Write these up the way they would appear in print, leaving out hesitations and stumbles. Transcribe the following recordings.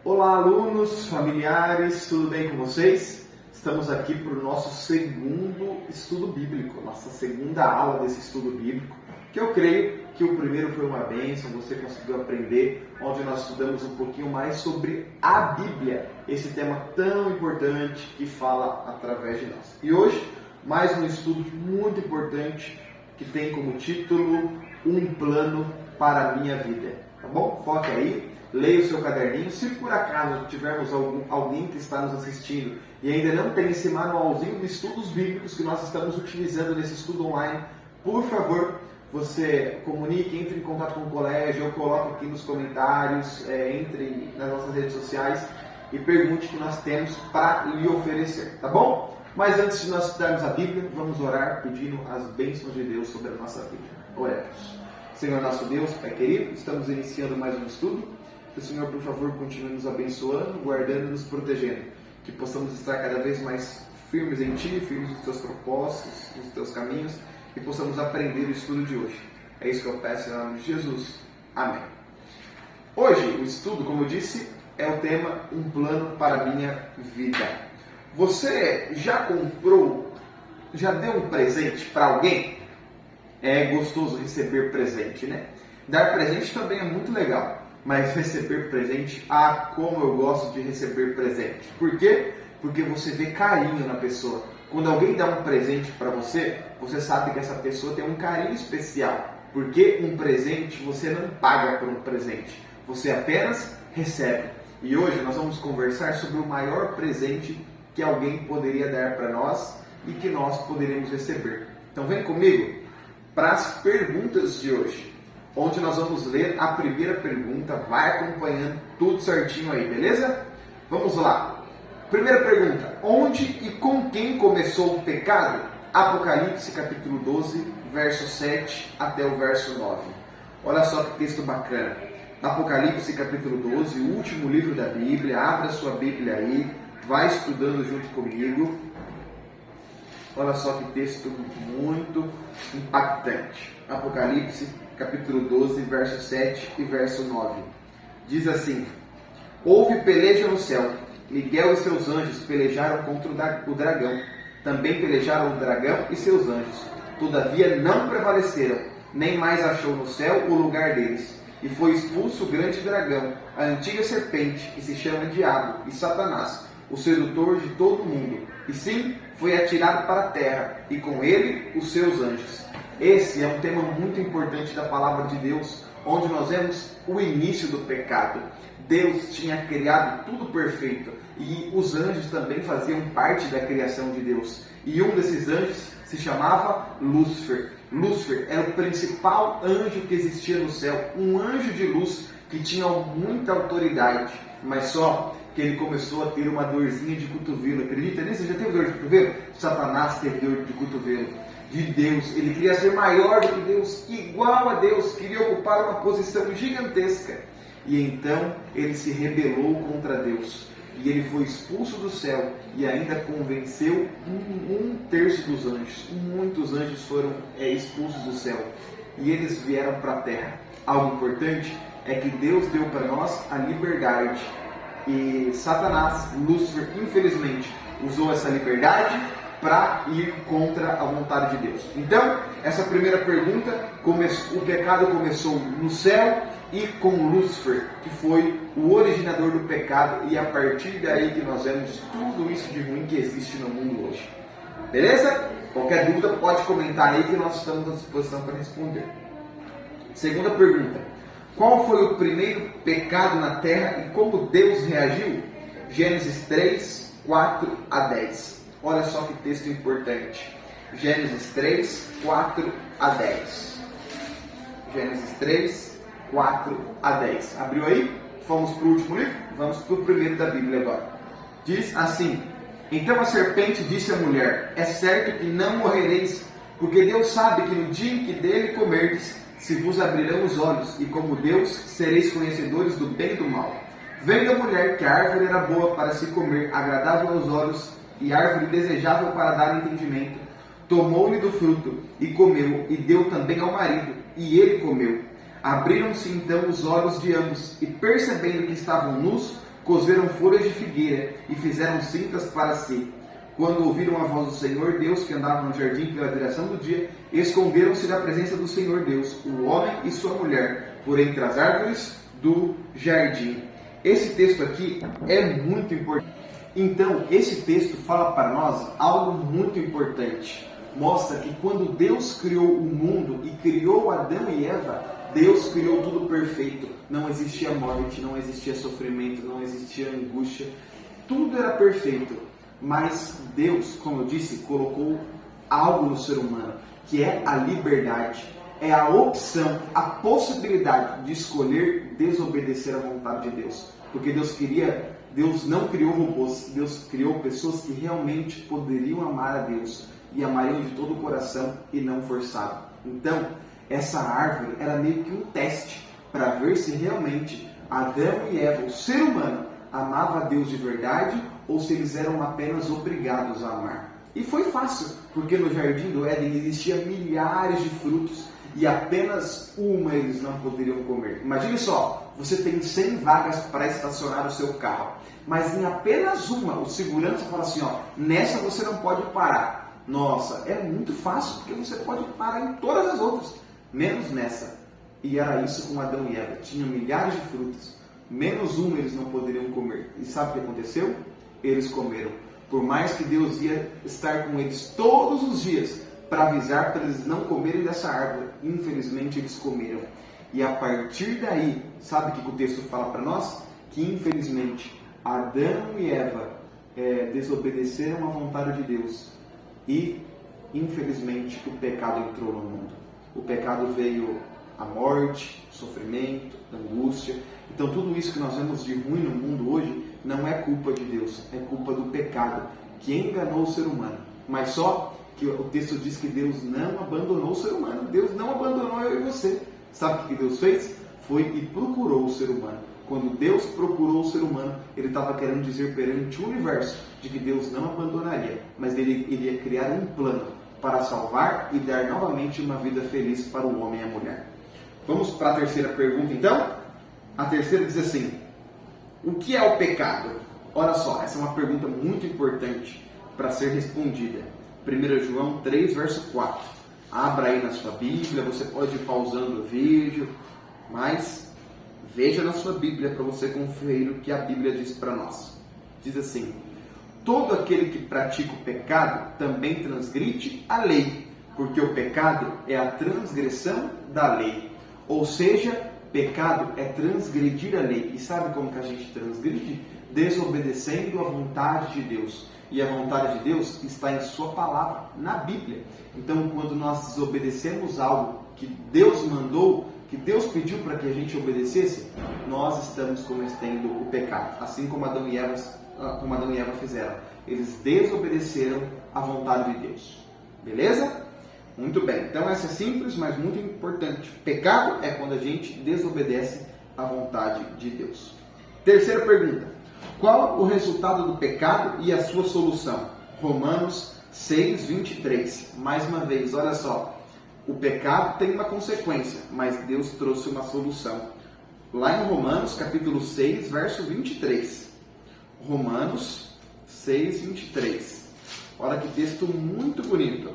Olá, alunos, familiares, tudo bem com vocês? Estamos aqui para o nosso segundo estudo bíblico, nossa segunda aula desse estudo bíblico, que eu creio que o primeiro foi uma bênção, você conseguiu aprender, onde nós estudamos um pouquinho mais sobre a Bíblia, esse tema tão importante que fala através de nós. E hoje, mais um estudo muito importante que tem como título Um Plano para a Minha Vida, tá bom? Foque aí. Leia o seu caderninho. Se por acaso tivermos alguém que está nos assistindo e ainda não tem esse manualzinho de estudos bíblicos que nós estamos utilizando nesse estudo online, por favor, você comunique, entre em contato com o colégio, ou coloque aqui nos comentários, entre nas nossas redes sociais e pergunte o que nós temos para lhe oferecer, tá bom? Mas antes de nós estudarmos a Bíblia, vamos orar pedindo as bênçãos de Deus sobre a nossa vida. Oremos. Senhor nosso Deus, Pai querido, estamos iniciando mais um estudo. Que o Senhor, por favor, continue nos abençoando, guardando e nos protegendo. Que possamos estar cada vez mais firmes em Ti, firmes nos Teus propósitos, nos Teus caminhos, e possamos aprender o estudo de hoje. É isso que eu peço em nome de Jesus. Amém. Hoje, o estudo, como eu disse, é o tema Um Plano para a Minha Vida. Você já comprou, já deu um presente para alguém? É gostoso receber presente, né? Dar presente também é muito legal. Mas receber presente, como eu gosto de receber presente. Por quê? Porque você vê carinho na pessoa. Quando alguém dá um presente para você, você sabe que essa pessoa tem um carinho especial. Porque um presente, você não paga por um presente. Você apenas recebe. E hoje nós vamos conversar sobre o maior presente que alguém poderia dar para nós e que nós poderíamos receber. Então vem comigo para as perguntas de hoje, onde nós vamos ler a primeira pergunta. Vai acompanhando tudo certinho aí, beleza? Vamos lá. Primeira pergunta: onde e com quem começou o pecado? Apocalipse capítulo 12, verso 7 até o verso 9. Olha só que texto bacana. Apocalipse capítulo 12, o último livro da Bíblia. Abra sua Bíblia aí, vai estudando junto comigo. Olha só que texto muito impactante. Apocalipse capítulo 12, verso 7 e verso 9. Diz assim: houve peleja no céu. Miguel e seus anjos pelejaram contra o dragão. Também pelejaram o dragão e seus anjos. Todavia não prevaleceram, nem mais achou no céu o lugar deles. E foi expulso o grande dragão, a antiga serpente, que se chama Diabo e Satanás, o sedutor de todo mundo. E sim, foi atirado para a terra, e com ele os seus anjos. Esse é um tema muito importante da palavra de Deus, onde nós vemos o início do pecado. Deus tinha criado tudo perfeito, e os anjos também faziam parte da criação de Deus. E um desses anjos se chamava Lúcifer. Lúcifer era o principal anjo que existia no céu, um anjo de luz que tinha muita autoridade, mas só que ele começou a ter uma dorzinha de cotovelo. Acredita nisso? Você já teve dor de cotovelo? Satanás teve dor de cotovelo de Deus. Ele queria ser maior do que Deus, igual a Deus, queria ocupar uma posição gigantesca. E então ele se rebelou contra Deus. E ele foi expulso do céu e ainda convenceu um terço dos anjos. Muitos anjos foram expulsos do céu e eles vieram para a terra. Algo importante é que Deus deu para nós a liberdade. E Satanás, Lúcifer, infelizmente, usou essa liberdade para ir contra a vontade de Deus. Então, essa primeira pergunta, o pecado começou no céu e com Lúcifer, que foi o originador do pecado, e a partir daí que nós vemos tudo isso de ruim que existe no mundo hoje. Beleza? Qualquer dúvida pode comentar aí que nós estamos à disposição para responder. Segunda pergunta: qual foi o primeiro pecado na terra e como Deus reagiu? Gênesis 3, 4 a 10. Olha só que texto importante. Gênesis 3, 4 a 10. Gênesis 3, 4 a 10. Abriu aí? Fomos para o último livro? Vamos para o primeiro da Bíblia agora. Diz assim: então a serpente disse à mulher: é certo que não morrereis, porque Deus sabe que no dia em que dele comerdes, se vos abrirão os olhos, e como Deus sereis conhecedores do bem e do mal. Vendo a mulher que a árvore era boa para se comer, agradável aos olhos, e árvore desejável para dar entendimento, tomou-lhe do fruto, e comeu, e deu também ao marido, e ele comeu. Abriram-se então os olhos de ambos, e percebendo que estavam nus, cozeram folhas de figueira e fizeram cintas para si. Quando ouviram a voz do Senhor Deus, que andava no jardim pela direção do dia, esconderam-se da presença do Senhor Deus, o homem e sua mulher, por entre as árvores do jardim. Esse texto aqui é muito importante. Então, esse texto fala para nós algo muito importante. Mostra que quando Deus criou o mundo e criou Adão e Eva, Deus criou tudo perfeito. Não existia morte, não existia sofrimento, não existia angústia. Tudo era perfeito. Mas Deus, como eu disse, colocou algo no ser humano, que é a liberdade. É a opção, a possibilidade de escolher desobedecer à vontade de Deus. Porque Deus não criou robôs, Deus criou pessoas que realmente poderiam amar a Deus e amariam de todo o coração e não forçado. Então, essa árvore era meio que um teste para ver se realmente Adão e Eva, o ser humano, amava a Deus de verdade ou se eles eram apenas obrigados a amar. E foi fácil, porque no Jardim do Éden existiam milhares de frutos e apenas uma eles não poderiam comer. Imagine só, você tem 100 vagas para estacionar o seu carro, mas em apenas uma, o segurança fala assim, nessa você não pode parar. Nossa, é muito fácil, porque você pode parar em todas as outras, menos nessa. E era isso com Adão e Eva, tinham milhares de frutos, menos uma eles não poderiam comer. E sabe o que aconteceu? Eles comeram. Por mais que Deus ia estar com eles todos os dias para avisar para eles não comerem dessa árvore, infelizmente eles comeram. E a partir daí, sabe o que o texto fala para nós? Que infelizmente Adão e Eva desobedeceram à vontade de Deus e infelizmente o pecado entrou no mundo. O pecado veio a morte, sofrimento, angústia. Então tudo isso que nós vemos de ruim no mundo hoje não é culpa de Deus, é culpa do pecado que enganou o ser humano. Mas só que o texto diz que Deus não abandonou o ser humano, Deus não abandonou eu e você. Sabe o que Deus fez? Foi e procurou o ser humano. Quando Deus procurou o ser humano, Ele estava querendo dizer perante o universo de que Deus não abandonaria, mas Ele iria criar um plano para salvar e dar novamente uma vida feliz para o homem e a mulher. Vamos para a terceira pergunta então? A terceira diz assim: o que é o pecado? Olha só, essa é uma pergunta muito importante para ser respondida. 1 João 3, verso 4. Abra aí na sua Bíblia, você pode ir pausando o vídeo, mas veja na sua Bíblia para você conferir o que a Bíblia diz para nós. Diz assim: todo aquele que pratica o pecado também transgride a lei, porque o pecado é a transgressão da lei. Ou seja, pecado é transgredir a lei. E sabe como que a gente transgride? Desobedecendo a vontade de Deus. E a vontade de Deus está em sua palavra, na Bíblia. Então, quando nós desobedecemos algo que Deus mandou, que Deus pediu para que a gente obedecesse, nós estamos cometendo o pecado. Assim como Adão e Eva fizeram. Eles desobedeceram a vontade de Deus. Beleza? Muito bem. Então, essa é simples, mas muito importante. Pecado é quando a gente desobedece a vontade de Deus. Terceira pergunta. Qual o resultado do pecado e a sua solução? Romanos 6, 23. Mais uma vez, olha só. O pecado tem uma consequência, mas Deus trouxe uma solução. Lá em Romanos, capítulo 6, verso 23. Romanos 6, 23. Olha que texto muito bonito.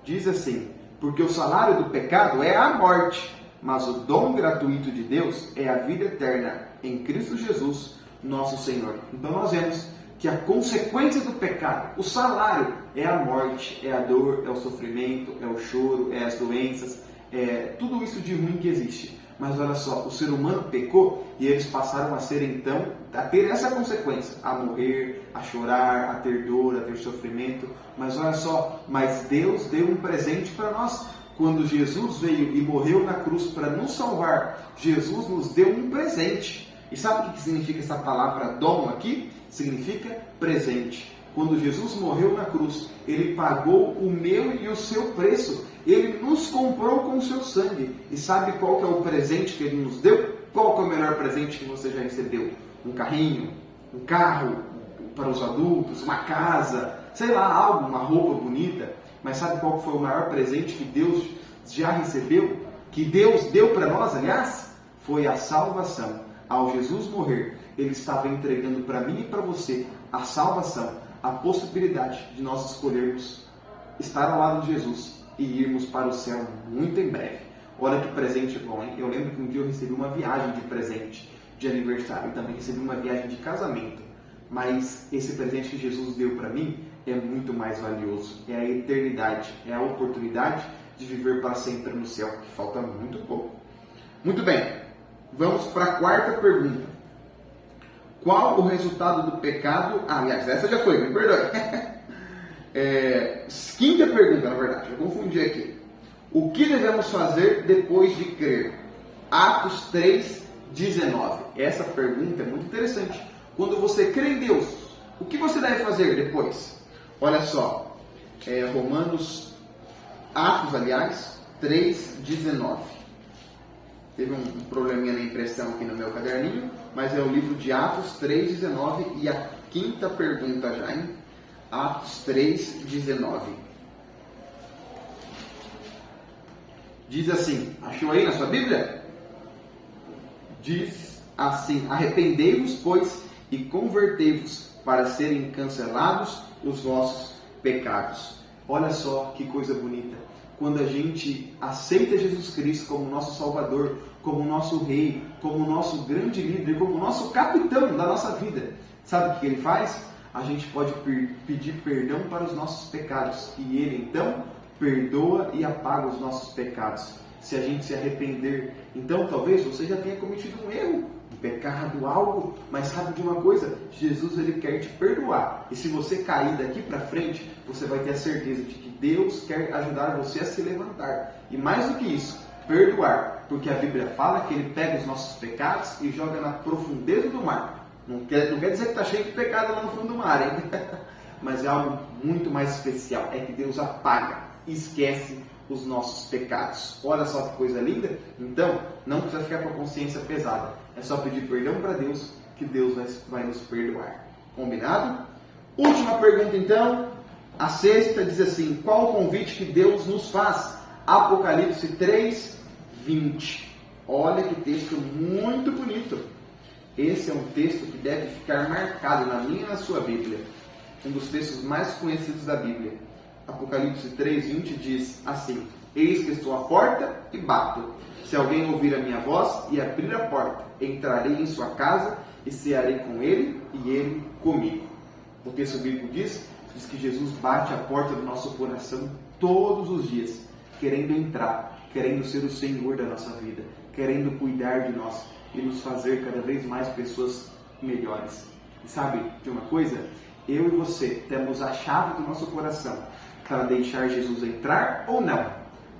Diz assim: porque o salário do pecado é a morte, mas o dom gratuito de Deus é a vida eterna em Cristo Jesus, nosso Senhor. Então nós vemos que a consequência do pecado, o salário, é a morte, é a dor, é o sofrimento, é o choro, é as doenças, é tudo isso de ruim que existe. Mas olha só, o ser humano pecou e eles passaram a ser então, a ter essa consequência, a morrer, a chorar, a ter dor, a ter sofrimento. Mas olha só, mas Deus deu um presente para nós. Quando Jesus veio e morreu na cruz para nos salvar, Jesus nos deu um presente. E sabe o que significa essa palavra dom aqui? Significa presente. Quando Jesus morreu na cruz, Ele pagou o meu e o seu preço. Ele nos comprou com o seu sangue. E sabe qual que é o presente que Ele nos deu? Qual que é o melhor presente que você já recebeu? Um carrinho? Um carro para os adultos? Uma casa? Sei lá, algo, uma roupa bonita. Mas sabe qual foi o maior presente que Deus já recebeu? Que Deus deu para nós, aliás? Foi a salvação. Ao Jesus morrer, Ele estava entregando para mim e para você a salvação, a possibilidade de nós escolhermos estar ao lado de Jesus e irmos para o céu muito em breve. Olha que presente bom, hein? Eu lembro que um dia eu recebi uma viagem de presente de aniversário e também recebi uma viagem de casamento. Mas esse presente que Jesus deu para mim é muito mais valioso. É a eternidade, é a oportunidade de viver para sempre no céu, que falta muito pouco. Muito bem, vamos para a quarta pergunta. Qual o resultado do pecado? Aliás, essa já foi, me perdoe. Quinta pergunta, na verdade, eu confundi aqui. O que devemos fazer depois de crer? Atos 3:19. Essa pergunta é muito interessante. Quando você crê em Deus, o que você deve fazer depois? Olha só, Atos 3:19. Teve um probleminha na impressão aqui no meu caderninho, mas é o livro de Atos 3:19 e a quinta pergunta já, hein? Atos 3:19. Diz assim, achou aí na sua Bíblia? Diz assim, arrependei-vos, pois, e convertei-vos, para serem cancelados os vossos pecados. Olha só que coisa bonita. Quando a gente aceita Jesus Cristo como nosso Salvador, como nosso Rei, como nosso grande líder, como nosso capitão da nossa vida, sabe o que Ele faz? A gente pode pedir perdão para os nossos pecados e Ele então perdoa e apaga os nossos pecados. Se a gente se arrepender, então talvez você já tenha cometido um erro, um pecado, algo, mas sabe de uma coisa? Jesus, Ele quer te perdoar. E se você cair daqui para frente, você vai ter a certeza de que Deus quer ajudar você a se levantar. E mais do que isso, perdoar. Porque a Bíblia fala que Ele pega os nossos pecados e joga na profundeza do mar. Não quer dizer que está cheio de pecado lá no fundo do mar, hein? Mas é algo muito mais especial. É que Deus apaga e esquece os nossos pecados. Olha só que coisa linda. Então, não precisa ficar com a consciência pesada. É só pedir perdão para Deus, que Deus vai nos perdoar. Combinado? Última pergunta então. A sexta diz assim, qual o convite que Deus nos faz? Apocalipse 3:20. Olha que texto muito bonito. Esse é um texto que deve ficar marcado na minha e na sua Bíblia. Um dos textos mais conhecidos da Bíblia. Apocalipse 3:20 diz assim, eis que estou à porta e bato. Se alguém ouvir a minha voz e abrir a porta, entrarei em sua casa e cearei com ele e ele comigo. O texto bíblico diz que Jesus bate a porta do nosso coração todos os dias, querendo entrar, querendo ser o Senhor da nossa vida, querendo cuidar de nós e nos fazer cada vez mais pessoas melhores. E sabe de uma coisa? Eu e você temos a chave do nosso coração para deixar Jesus entrar ou não.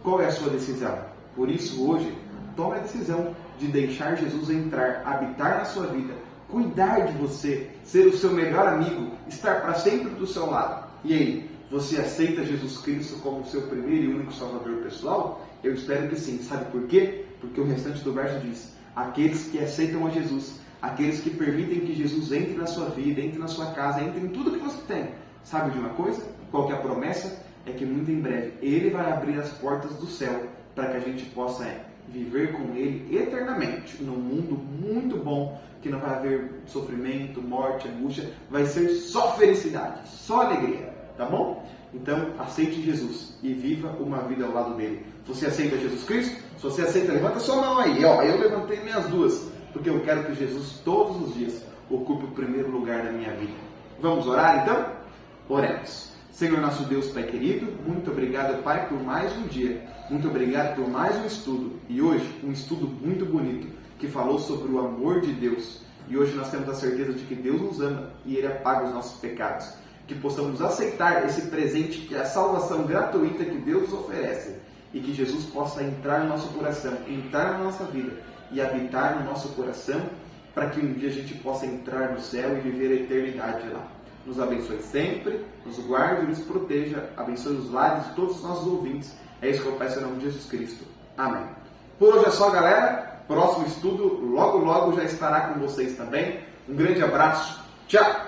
Qual é a sua decisão? Por isso hoje, tome a decisão de deixar Jesus entrar, habitar na sua vida, cuidar de você, ser o seu melhor amigo, estar para sempre do seu lado. E aí, você aceita Jesus Cristo como seu primeiro e único Salvador pessoal? Eu espero que sim. Sabe por quê? Porque o restante do verso diz, aqueles que aceitam a Jesus, aqueles que permitem que Jesus entre na sua vida, entre na sua casa, entre em tudo que você tem. Sabe de uma coisa? Qual que é a promessa? É que muito em breve Ele vai abrir as portas do céu para que a gente possa viver com Ele eternamente, num mundo muito bom, que não vai haver sofrimento, morte, angústia, vai ser só felicidade, só alegria, tá bom? Então, aceite Jesus e viva uma vida ao lado dele. Você aceita Jesus Cristo? Se você aceita, levanta sua mão aí. Eu levantei minhas duas, porque eu quero que Jesus todos os dias ocupe o primeiro lugar da minha vida. Vamos orar então? Oremos. Senhor nosso Deus, Pai querido, muito obrigado, Pai, por mais um dia. Muito obrigado por mais um estudo. E hoje, um estudo muito bonito, que falou sobre o amor de Deus. E hoje nós temos a certeza de que Deus nos ama e Ele apaga os nossos pecados. Que possamos aceitar esse presente, que é a salvação gratuita que Deus nos oferece. E que Jesus possa entrar no nosso coração, entrar na nossa vida e habitar no nosso coração, para que um dia a gente possa entrar no céu e viver a eternidade lá. Nos abençoe sempre, nos guarde e nos proteja, abençoe os lares de todos os nossos ouvintes. É isso que eu peço em nome de Jesus Cristo. Amém. Por hoje é só, galera. Próximo estudo logo já estará com vocês também. Um grande abraço. Tchau!